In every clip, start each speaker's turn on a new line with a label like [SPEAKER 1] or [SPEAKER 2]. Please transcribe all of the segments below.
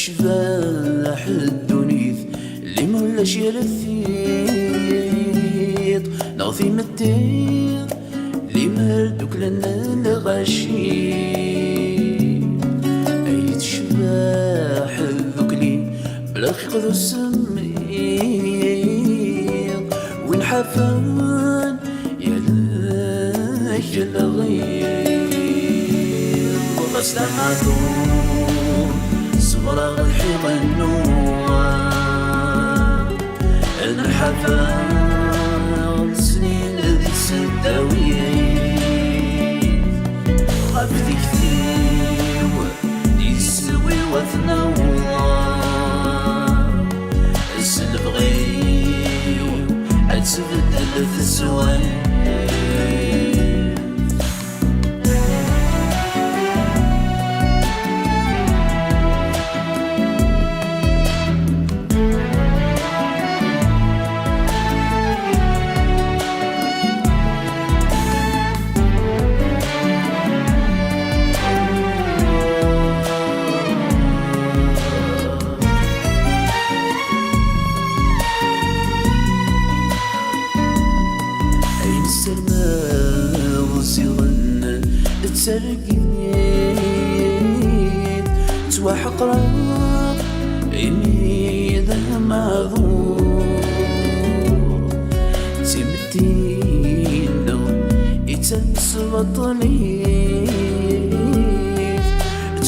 [SPEAKER 1] شباح الدنيث اللي مولاش يرثيط نغثي مدير اللي مردوك لنا الغشيم ايت شباح الذكلي بلا خيق ذو السمير وين حفان يلاك الغير وغسل معذور صغرى الحيط النوار الحفان سنين ذي السداويين غفت كثير يسوي وثنوار السلف غير أتبدل في السوين ترقيت تواحق راب إني ذا معذور تمدينا يتنس بطليت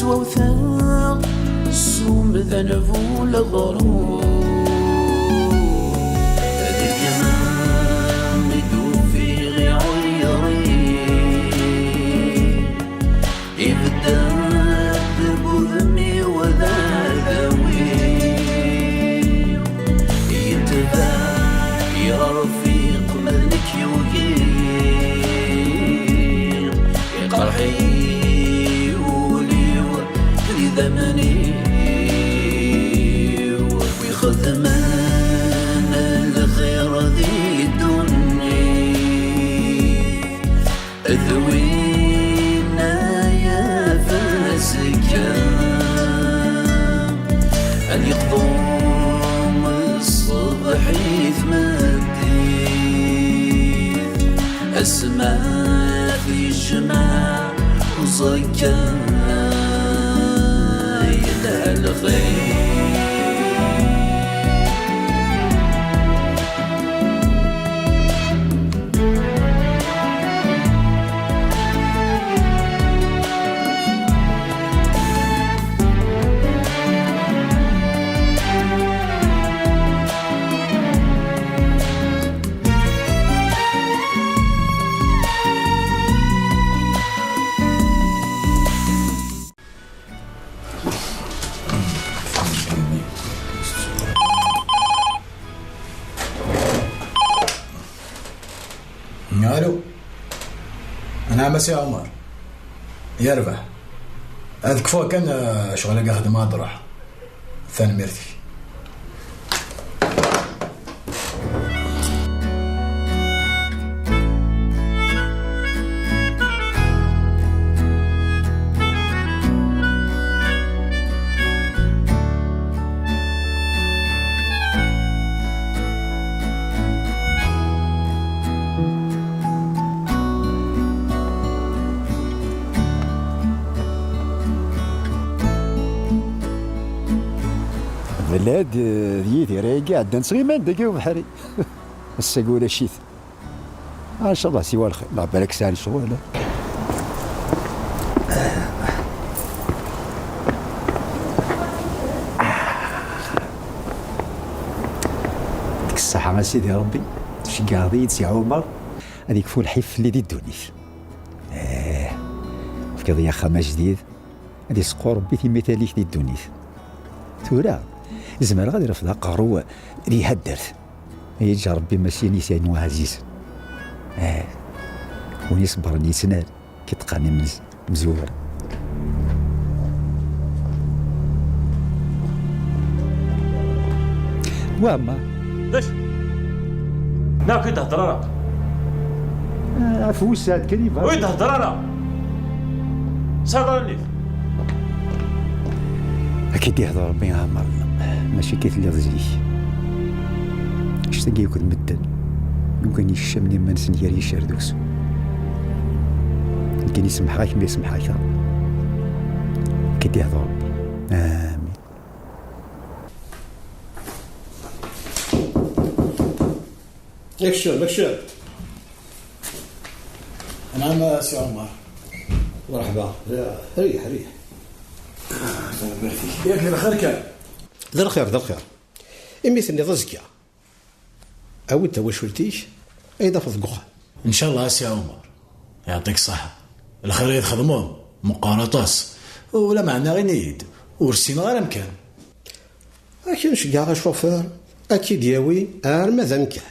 [SPEAKER 1] توثاق الصوم ذنبو لغرور هذه اليمان يدوب في غي عيري يبدأ بذمي وذا ذوي يتبع يا رفيق ملك يوقير يقرحي ولي وذي ذمني ويخدمان الخير ذي الدنيا ذوي أن يقضون الصبح يثمديث السماء في الجماع وصكا يدها الخير
[SPEAKER 2] الو انا مسي عمر يربح هذاك فوق كان شغل قاعد ما ادرح ثاني ميرتي
[SPEAKER 3] بلاد ديتي راهي قاعد نصغيمان دقيقة بحري الساقولة الشيث ان شاء الله سوى الخير الله بالك ساعة الشغل ديك الصحة سيدي ربي شي قاضي سي عمر هذيك فول الحيف اللي دي الدونيش في قضية خامة جديد هذي سقو ربي في مثاليك دي الدونيش تورا زمان غادي رفضها قارو اللي هدرت يجي ربي ماشي نسيان وعزيز ونصبر نيسنال كيتقاني مزور واما
[SPEAKER 4] ليش ناكل تهضر
[SPEAKER 3] انا فوس هاد كلمه
[SPEAKER 4] وين تهضر انا صدرني
[SPEAKER 3] أكيد يهضر ربي عمر ماشي كيتلي ضزيك اشتاقي يكون مدن يمكن يشمني من سنياري شردوس يمكن يسمح غاك ما يسمح غاك أكيد يهضر ربي آمين.
[SPEAKER 5] مكشوف
[SPEAKER 2] نعم سي عمر.
[SPEAKER 5] مرحبا. ريح
[SPEAKER 2] ياك الخير كان
[SPEAKER 5] ذا الخير مثلني ضزكيا او انت واش ولتيش ايضا فضقوها
[SPEAKER 2] ان شاء الله سي عمر يعطيك الصحة. الخير يتخدموه مقارطاس ولا معنا غير نيد ورسينا غير مكان.
[SPEAKER 5] اكيد نشقع شوفير اكيد ياوي ماذا مكان.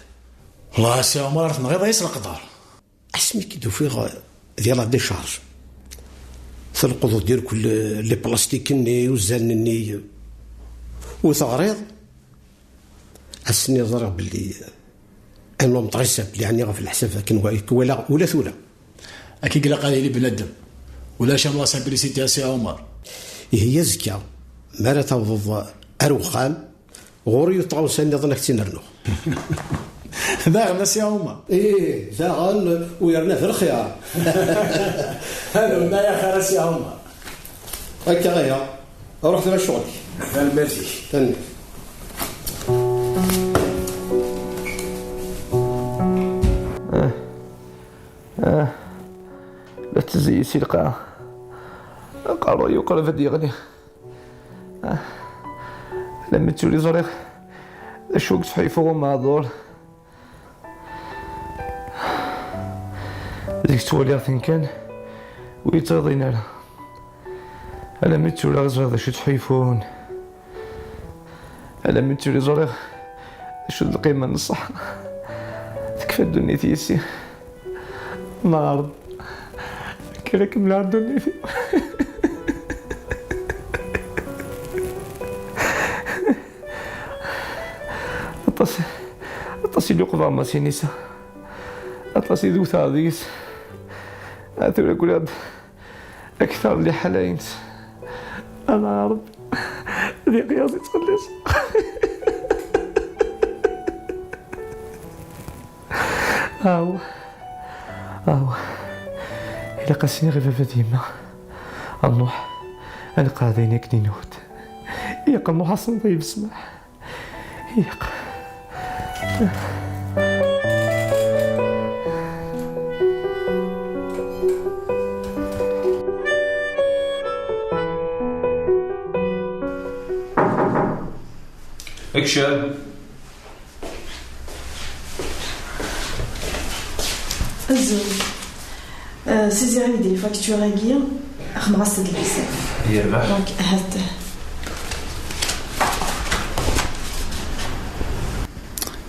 [SPEAKER 2] والله سي عمر عرفت نغير رئيس القطار
[SPEAKER 5] اسمي كيدو فيه ديال دي شارج تلقضوا ديال كل لي بلاستيك ني وزان ني وثغريض اسني ضرب باللي انه مطرسب يعني غير في الحساب كان ولا ثوله
[SPEAKER 2] اكيد قال لي بنادم ولا شام لا سامبليسيتي يا سي عمر.
[SPEAKER 5] هي زكا ما لا توض اروخان غوري طاوسان ظنك تنرنو
[SPEAKER 2] داغنا سي عمر.
[SPEAKER 5] زاغن ويرنا في الخيار
[SPEAKER 2] هذا ولا يا خير سي عمر.
[SPEAKER 5] هكا غيا رحت للشغل
[SPEAKER 2] فالميرتي
[SPEAKER 5] تاني.
[SPEAKER 6] لا تزيسي القاعة قالوا يقرب فدي غني لما تولي زريق شوك تحيفو مع دور ديك تولي عثين كان ويتغضينا لها على ما تولي غزر ذا شو تحيفون على ما تولي زريق شو القيمة نصح تكفى الدنيا تيسي نار كلك من الدنيا في أطاسي لقضاء ما سينيسا أطاسي ذو ثاديس أثر أقول أكثر لي حلاينت أنا رب ذي قياسي تخلص أو إلا قاسيني غير فديما النوح أنا قاعدين يكني نوت ياق النوح حسن طيب اسمح ياق
[SPEAKER 7] اكشف
[SPEAKER 8] الزوج سيزي غيدير لي فاكتور هاكيا خمغصت الحساب
[SPEAKER 7] يربح
[SPEAKER 8] دونك هات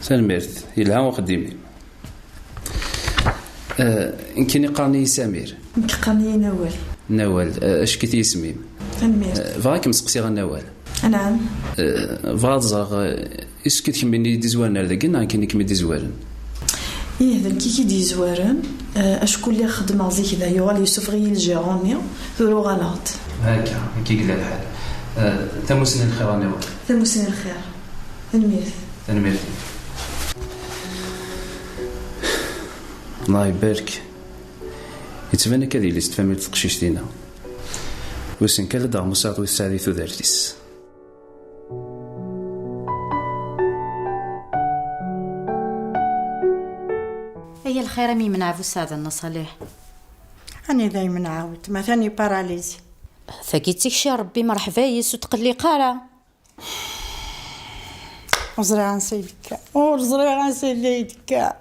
[SPEAKER 7] سلميرت يلها وخديمي يمكن يقرني سمير
[SPEAKER 8] مكقرني
[SPEAKER 7] نوال اش كي تيسميم
[SPEAKER 8] تنميرت
[SPEAKER 7] فغاك مسقسي غير نوال
[SPEAKER 8] نعم
[SPEAKER 7] فغاد زرغ اش كتكملني دي زوارن هذاك كاين كمي دي زوارن
[SPEAKER 8] هذا كي دي زوارن اشكون اللي خدم زي كذا يوغال يوسفغي الجيروني ثرو غلط
[SPEAKER 7] هكا كي قال الحال تمسن الخير نوال
[SPEAKER 8] تمسن الخير
[SPEAKER 7] تنميرت الله يبارك يتبان كذي اللي استفهمت تقشيش دينا وسن كلا داغ مساعد ويساعدي ثودارتيس
[SPEAKER 9] هي الخير مي من عفو السعادة النصالح
[SPEAKER 10] أنا دايما عاود ما ثاني باراليزي
[SPEAKER 9] فكيتك شي ربي مرحبا يسو تقلي قارة
[SPEAKER 10] وزري عن سيدك وزري عن سيدك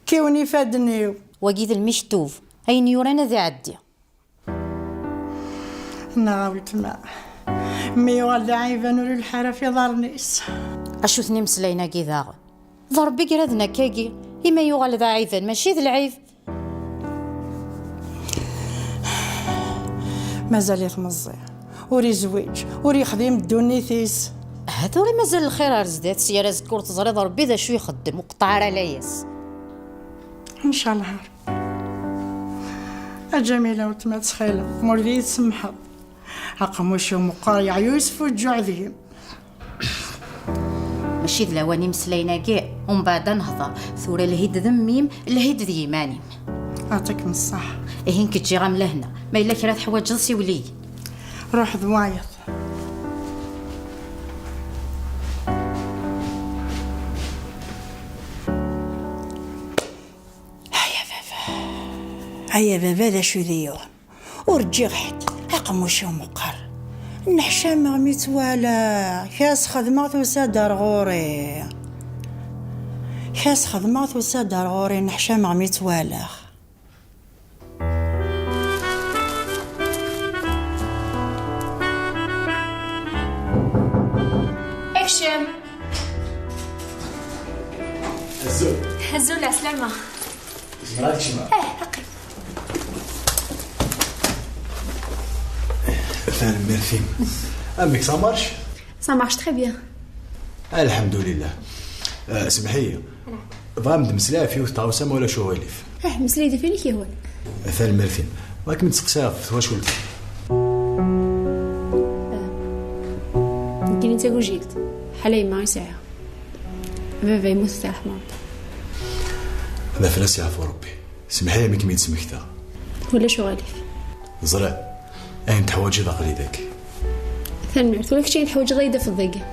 [SPEAKER 10] كيوني فادنيو
[SPEAKER 9] وقيد المشتوف أين يورانا ذي عدي
[SPEAKER 10] ناولت ما ميوالد عيفان ولي الحارة في ضرنيس
[SPEAKER 9] أشو ثني مسلينا كذا ضربي قردنا كاكي إما يغال ذا عيفان ماشي ذي العيف
[SPEAKER 10] مازال يتمزي وري زويج وري خديم الدونيثيس
[SPEAKER 9] هذا وري مازال الخير أرزدات سيارة زكور تزري ضربي ذا شو يخدم وقطع على ياس
[SPEAKER 10] إن شاء الله الجميلة وتما تسخيلة مولدي تسمحض أقموش مقار يا يوسف والجوع ذيهم.
[SPEAKER 9] ماشي ذ لواني مسلينا كاع ومن بعد نهضر ثورة الهيد ذميم الهيد ذي يمانيم.
[SPEAKER 10] يعطيك من الصح.
[SPEAKER 9] إيه إنك تجي غام لهنا ما إلا كرا حوايج ضسي ولي.
[SPEAKER 10] روح ذوايض. هيا بابا ذا شو ذيون ورجي غحت أقموش مقر نحشام غميت ولا كاس خدمات وسادر غوري كاس خدمات وسادر غوري نحشام غميت ولا
[SPEAKER 11] اكشم
[SPEAKER 2] الزول
[SPEAKER 11] هزول عسلامة.
[SPEAKER 2] مراك شما
[SPEAKER 11] هقي
[SPEAKER 2] فعلا ميرفين امك سامرش
[SPEAKER 11] Ça marche très bien.
[SPEAKER 2] الحمد لله. سمحي ضامد مسلا فيه طاوسه ولا شواليف
[SPEAKER 11] مسليدة فين كي هو
[SPEAKER 2] مثال ميرفين راك متسقساها واش ولد
[SPEAKER 11] يمكن انت وجيت حالي ما ساعة بابا يموت تاع رحمة
[SPEAKER 2] هذا فلاس يعفو ربي. سمحي ميك ميت سمكتا
[SPEAKER 11] ولا شواليف
[SPEAKER 2] زرع اين تحواجي ضاقلي ذاك
[SPEAKER 11] ثاني مرت ولا كشي نحوج غيدا في الضيقة.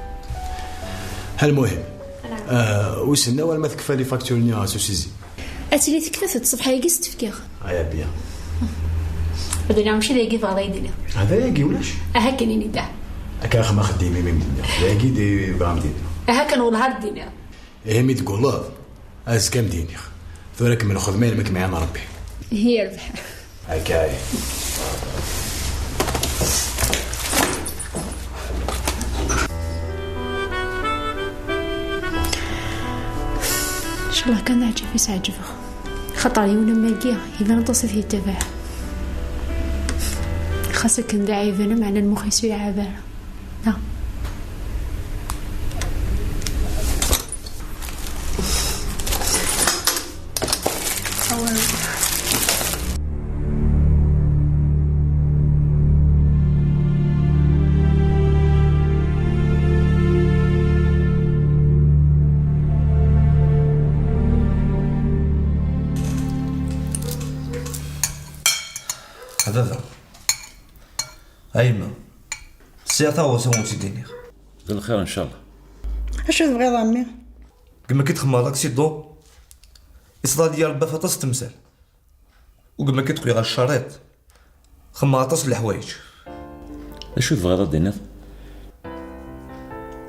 [SPEAKER 2] المهم وسنا ولا ما تكفى لي فاكتور نيا سوسيزي
[SPEAKER 11] اتلي تكفى الصبح يقيس تفكير
[SPEAKER 2] يا بيان
[SPEAKER 11] هذا نعم شي يقي في غايدنا
[SPEAKER 2] هذا ياقي ولاش
[SPEAKER 11] هكا ني دا
[SPEAKER 2] هكا خما خديمي من الدنيا ياقي دي بامدين
[SPEAKER 11] هكا نولها الدنيا
[SPEAKER 2] ايه مي تقول لا از كام ديني ذولك من الخدمين مك معانا ربي
[SPEAKER 11] هي البحر
[SPEAKER 2] هكاي
[SPEAKER 11] ان شاء الله كان عجب يسعجبه خطر يونا ماقيه اذا نتصل هي التبع خاصك ندعي فينا معنا المخيس في عبارة ها
[SPEAKER 6] هذا أيما سياتا وسوون سيديني
[SPEAKER 7] الخير ان شاء الله.
[SPEAKER 10] اش تبغي ضامي
[SPEAKER 6] كما كتخمم هذاك سيدو إصدار ديال بفطس تمثال وكما كتقولي غا الشريط خما عطاس الحوايج
[SPEAKER 7] اشو تبغي ضدينا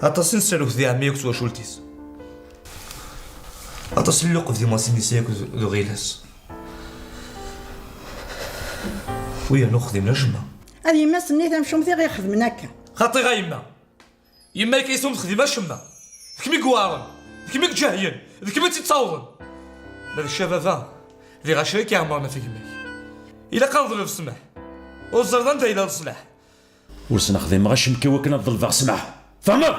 [SPEAKER 6] عطاس نسالوك ذي عميك توا شولتيس عطاس اللوق ذي ماسيني سياك ذو غيلاس ويا نخدم نجمة
[SPEAKER 10] هذه ما سنيت نمشيو مثي غير خدمنا هكا
[SPEAKER 6] خاطي غا يما كيسوم تخدم شما كمي كوارن كمي جاهين كمي تتصاوضن هذا الشباب اللي غاشري كيعمرنا في كمك الا كنظلم في السمح وزرنا انت الى الصلاح
[SPEAKER 4] ورسنا خديم غاش مكي وكنا نظل في سمح فهمت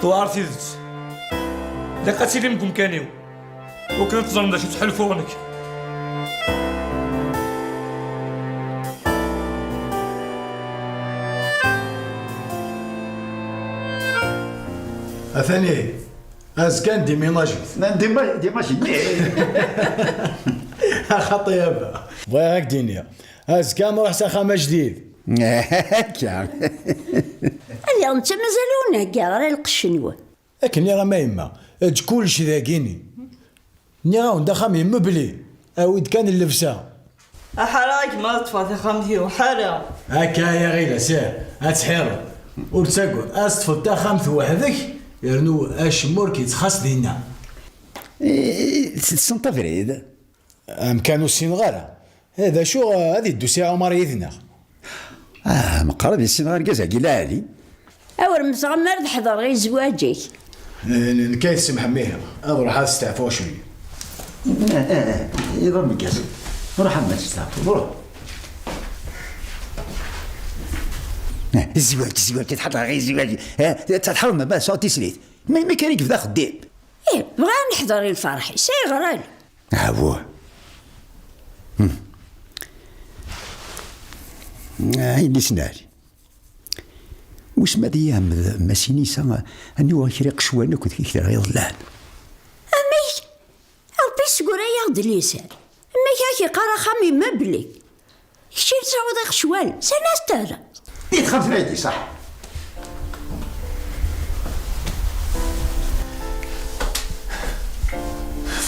[SPEAKER 6] تو عرفتي ذات لقاتي لي مكم كانيو وكنت تظلم باش تحلفونك
[SPEAKER 2] اثاني ازكان دي ميناجي
[SPEAKER 3] ديما شي
[SPEAKER 2] خطي يابا بغا هاك دينيا ازكان روح سخامه جديد
[SPEAKER 3] هكا
[SPEAKER 12] اليوم انت مازالونا كاع راه القشنوه
[SPEAKER 2] لكن راه ما يما كلشي ذاكيني ني غاون دخام يمبلي اويد كان اللبسه
[SPEAKER 10] حراك ما تفاضي خامتي وحرا
[SPEAKER 2] هكا يا غيلا سير اتحيرو ورتاكل استفض دخامت وحدك يرنو اشمور كيتخاص دينا
[SPEAKER 3] سنتا فريد
[SPEAKER 2] امكانو السنغاله هذا شو هذه الدوسي عمر يدنا
[SPEAKER 3] مقرب السنغار كازا كيلا عادي
[SPEAKER 12] اور مزغمر تحضر غير زواجك
[SPEAKER 2] نكايس محميها اروح استعفو شويه
[SPEAKER 3] يضرب الكاس روح ما تستعفو روح الزواج تتحضر غير الزواج تتحرم ما صوتي سليت ما كان كيف ذا خديب
[SPEAKER 12] بغا نحضر الفرح سيغرى
[SPEAKER 3] هاوه عيني سنالي وسما ديا ماسينيسا اني وغيريق شوانا كنت كي غير ضلال
[SPEAKER 12] امي ربي سكورا ياخد ليسان امي كي قرا خامي مبلي شي تصاوض شوال سناس ترى
[SPEAKER 3] يدخل في عيدي صح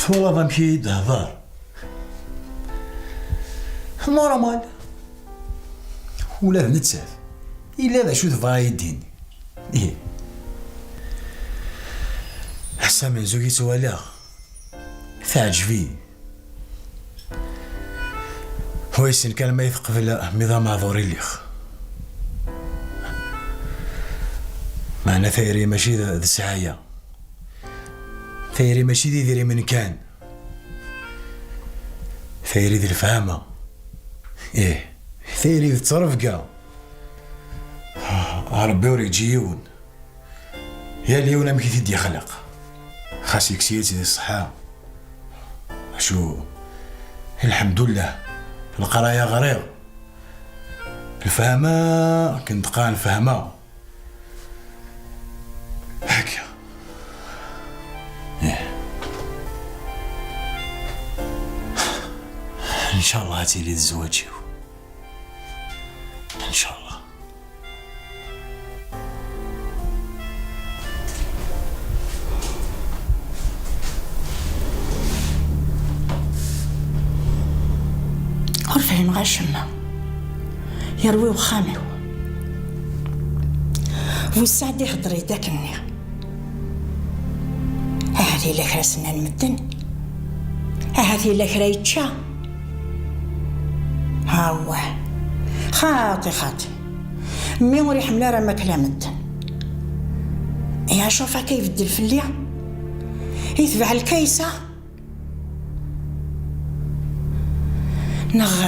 [SPEAKER 2] والله ما مشي هضار نورمال ولا نتساف إلا ذا شو تبغى يديني إيه حسا من زوجي سوالا تعجبي هو يسن كان ما يثقف ميضا معذوري ليخ معنا ثيري ماشي ذا السعاية ثيري ماشي ديري من كان ثيري ذي الفهامة إيه ثيري ذي الترفقة ربي وريك جيون يا اليوم ما كي تدي خلق خاص يكسيتي ديال الصحة شو الحمد لله القراية غريغ الفهمة كنت قان الفهمة هكا ان شاء الله هاتي لي الزواج ان شاء الله
[SPEAKER 10] غرفة غاشمة يروي وخاميو والسعد يخضري داكني هذه لا كرا سنان مدن هذه لا كرا يتشا هاوه خاطي مي وري حمله راه ما كلا مدن يا شوفها كيف بدل في الليل يتبع الكيسه نغ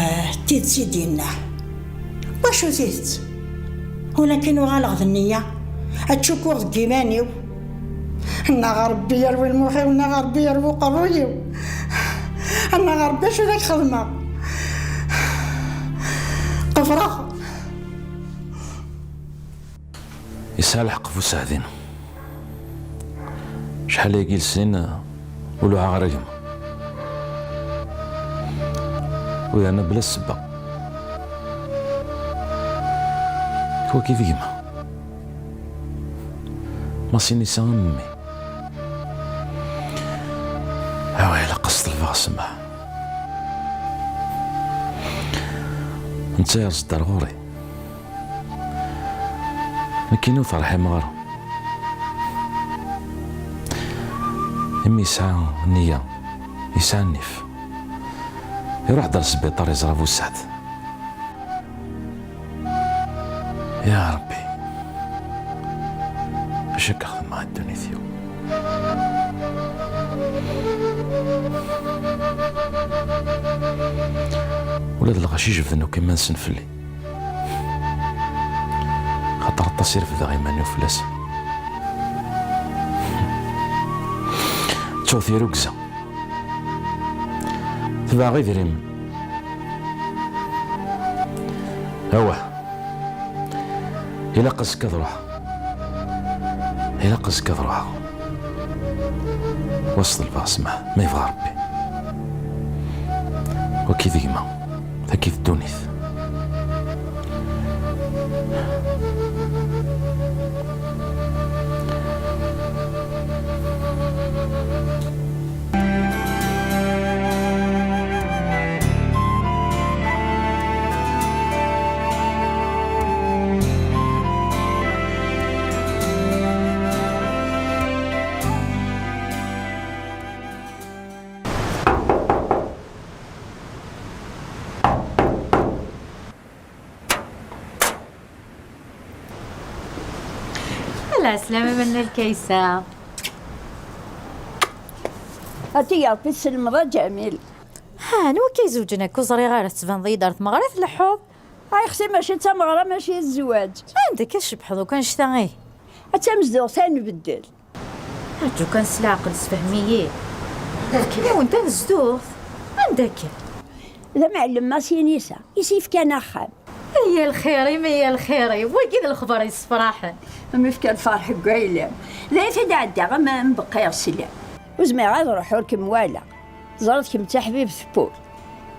[SPEAKER 10] تيت سيدينا واشو تيت ولكن غالغ النية اتشكور ديمانيو انا ربي يروي المخي وانا ربي يروي قرويو انا ربي شو ذاك خدمة قفرة
[SPEAKER 4] يسال حق سعدين شحال يقيل سنين ولو عغرقم وأنا بلا السبة كوا كيف كيما ما سيني سامي هاوي على قصة الفاسمة انت يا صدر غوري مكينو فرحي مغارو امي يسعى النية يسعى النيف يروح دار السبيطار يزرى بو سعد يا ربي اش هكا خدم مع الدنيا ثيو ولاد الغشيش بذنو كيما نسنفلي خاطر التصير في ذا غيماني وفلاس توثي ركزة تبع غير دريم هو إلا قصك ذروح إلا قصك ذروح وسط الباسمة ما يبغى ربي وكي ديما كيف الدونيث
[SPEAKER 9] العسلامة من الكيسة
[SPEAKER 12] هاتي يا ربي السلمة جميل
[SPEAKER 9] هانو كيزوجناك وزري غير تبان ضي دارت مغرف الحوض
[SPEAKER 12] هاي اختي ماشي تا مغرة ماشي الزواج
[SPEAKER 9] عندك الشبح دوكا نشتا غيه
[SPEAKER 12] حتى مزدوغ تنبدل
[SPEAKER 9] رجو كان سلاعقل سفهمييه كي وانت نزدوث عندك
[SPEAKER 12] لا معلم ما سينيسا يسيف كان أخام
[SPEAKER 9] هي الخيري ما هي الخيري وكذا الخبر يصفراحن
[SPEAKER 12] أمي كان فرح قايلة لا يتدعى ما مبقى السلام وزمي غاد روحوا لكم والا زرتكم تحبيب ثبور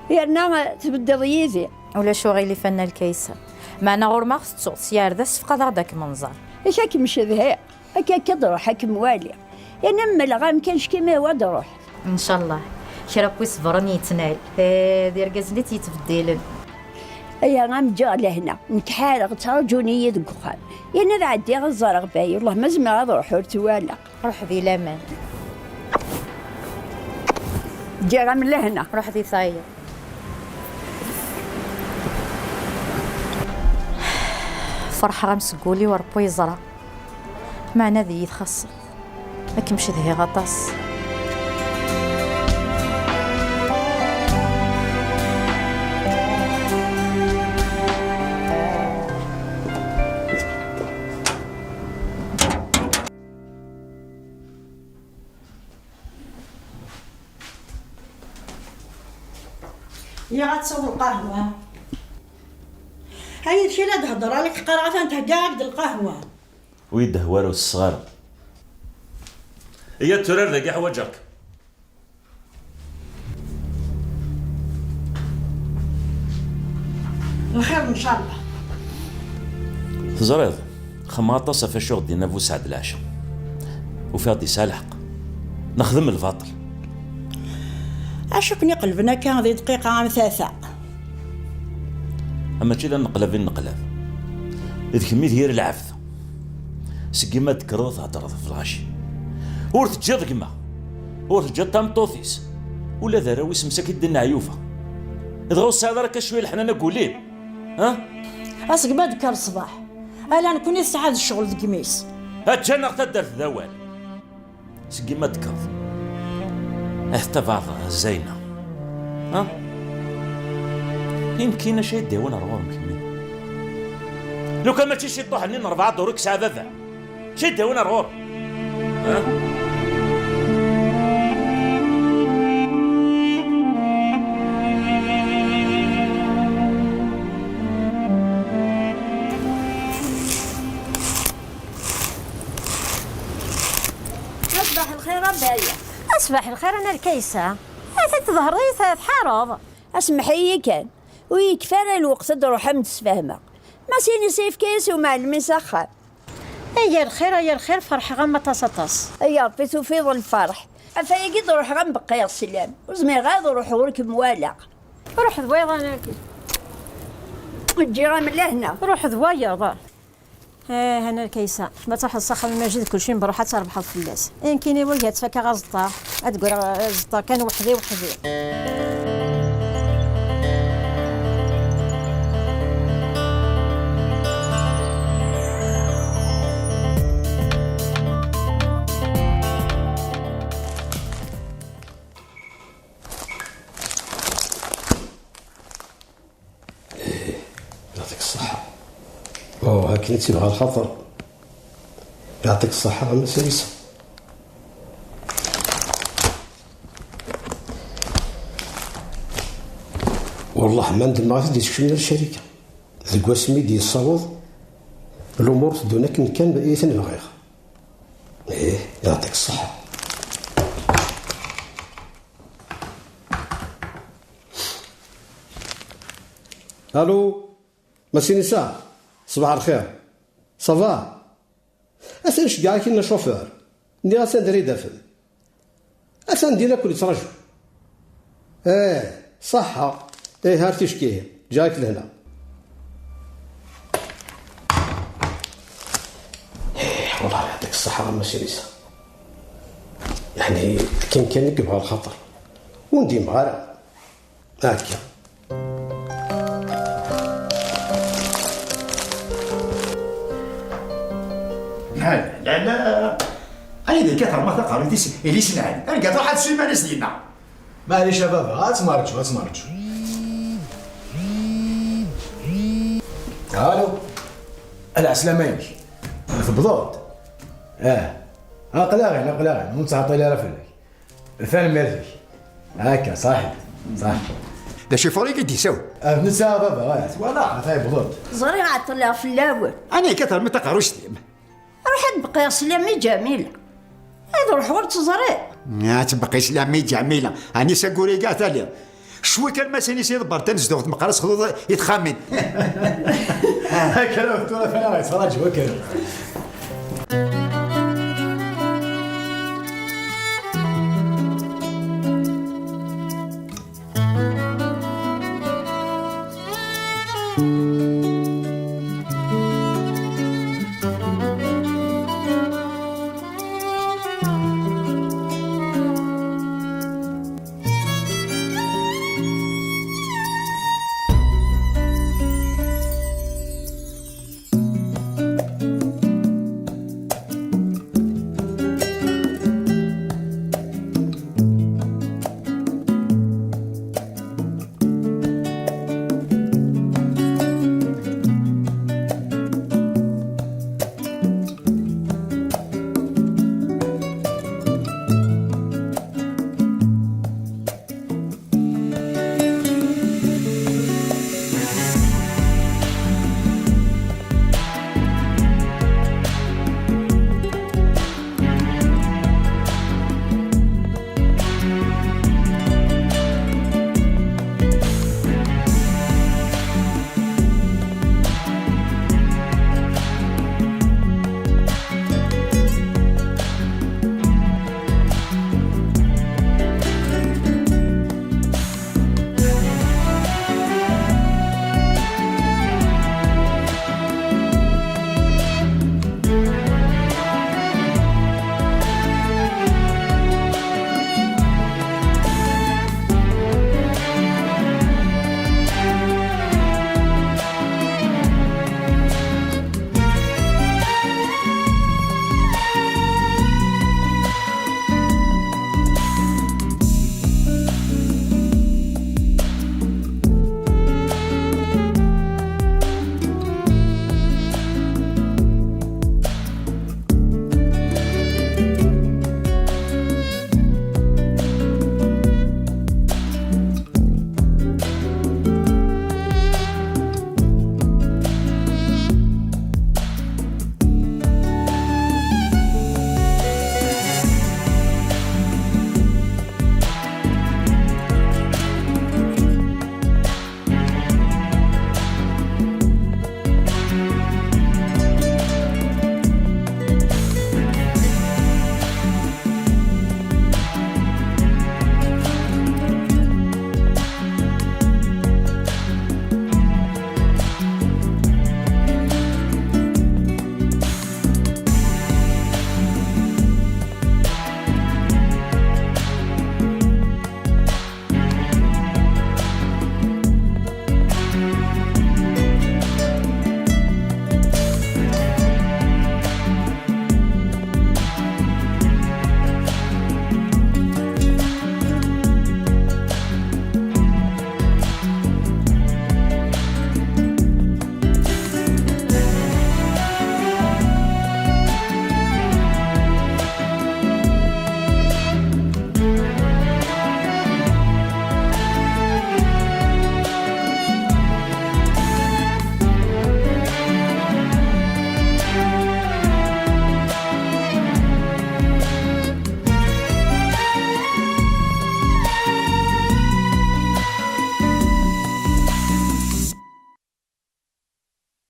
[SPEAKER 12] يرنا تبدل يدي
[SPEAKER 9] ولا شو غيلي فن الكيسة معنا غور ما خص تصوت سيار ذا سفقا غاداك منظر
[SPEAKER 12] اش هاك مش ذهاء هكا كدروح حكم والي يا نما الغام كانش كيما هو دروح
[SPEAKER 9] ان شاء الله شرب صبرن يتنال دير قزلت يتبدلن
[SPEAKER 12] ايا غام جا لهنا نتحارق ترجوني دقخان يا نذا عدي غزارغ باي والله ما زعما غاد روحوا توالق
[SPEAKER 9] روح ذي لامان
[SPEAKER 12] جا غام لهنا
[SPEAKER 9] روح ذي ثاير فرحة غمسقولي وربو يزرع معنا ذي يتخص ما كمش ذي غطاس
[SPEAKER 10] يا غتصور القهوة هاي شي لا تهضر عليك قرعة انت قاعد القهوة
[SPEAKER 4] ويده والو الصغار هي الترار ذاك حواجك
[SPEAKER 10] الخير ان شاء الله
[SPEAKER 4] تزريض خماطة صافي شغل دينا بو سعد العشاء وفي غادي سالحق نخدم الباطل
[SPEAKER 10] اشوفني قلبنا كان ذي دقيقة عام ثلاثة
[SPEAKER 4] اما تشيل النقلب إذ كميت هي العفث سكي ما تكرض هترض في الغاشي ورث تجد كما ورث تجد تامطوثيس ولا ذراوي سمسك الدنا عيوفة إذا غوص هذا راك شوية الحنانة قولين ها
[SPEAKER 10] أسق بدك الصباح ألا نكون يستعاد الشغل ذي قميص
[SPEAKER 4] هاتشان اقتدر في ذوال سكي ما تكرض حتى بعضها زينة ها يمكن شي ديوان أروار مكمل لو كان ما تشي طوح نين 4 دورك ساعة ذا شي ديوان أروار ها
[SPEAKER 12] أصبح الخير باية
[SPEAKER 9] أصبح الخير أنا الكيسة تظهري تحارض
[SPEAKER 12] اسمحي كان ويكفانا الوقت تروح متسفاهمة ما سيني سيف كيس ومعلم يسخر
[SPEAKER 10] هي الخير فرحة غم تصطص
[SPEAKER 12] يا ربي تفيض الفرح افايقي تروح غم بقيا السلام وزمي غاد روح ورك موالق
[SPEAKER 10] روح ذويض انا
[SPEAKER 12] تجي غا من لهنا
[SPEAKER 10] روح ذويض هنا الكيسة ما تروح الصخر المجيد كل شيء بروحها تربح الفلاس يمكن يولي تفكى غزطة تقول غزطة كان وحدي
[SPEAKER 5] يعطيك الصحة هاك انت مع الخطر يعطيك الصحة أما سليسة والله ما ندم ما غادي تكشف من الشركة ذاك واسمي ديال الصوض الأمور تدونا كان بقية نبغيها يعطيك الصحة الو مسي نساء صباح الخير صباح اسنش كاع كنا شوفور ندير اسان دري دافن اسان دينا كل ترجو صحة هارتي شكيه جايك لهنا والله يعطيك الصحة مسي نساء يعني كان نقبها الخطر وندي مغارة هاكا
[SPEAKER 2] لا هاي كثر ما تقرا اللي سنعاني انا قاعد واحد السيمانه سدينا معليش يا بابا تمرجوا الو العسلامة يمشي في بضوط اقلاغي ونتعطي لي راه فلك فين مالك هكا صاحب صح
[SPEAKER 3] دا شي فوري كي يساو
[SPEAKER 2] نسى بابا ولا طيب بضوط
[SPEAKER 12] زري عطلها في الاول
[SPEAKER 3] انا كثر ما تقروش ديما
[SPEAKER 12] روح تبقى سلامي جميله هذا روح ورد زري
[SPEAKER 3] يا تبقي سلامي جميله اني ساقولي كاع تالي شوي كان ما سيني سيد برتان زدوغ مقرص خذوه يتخمن
[SPEAKER 2] هكا لو تورا فين راهي تفرج وكا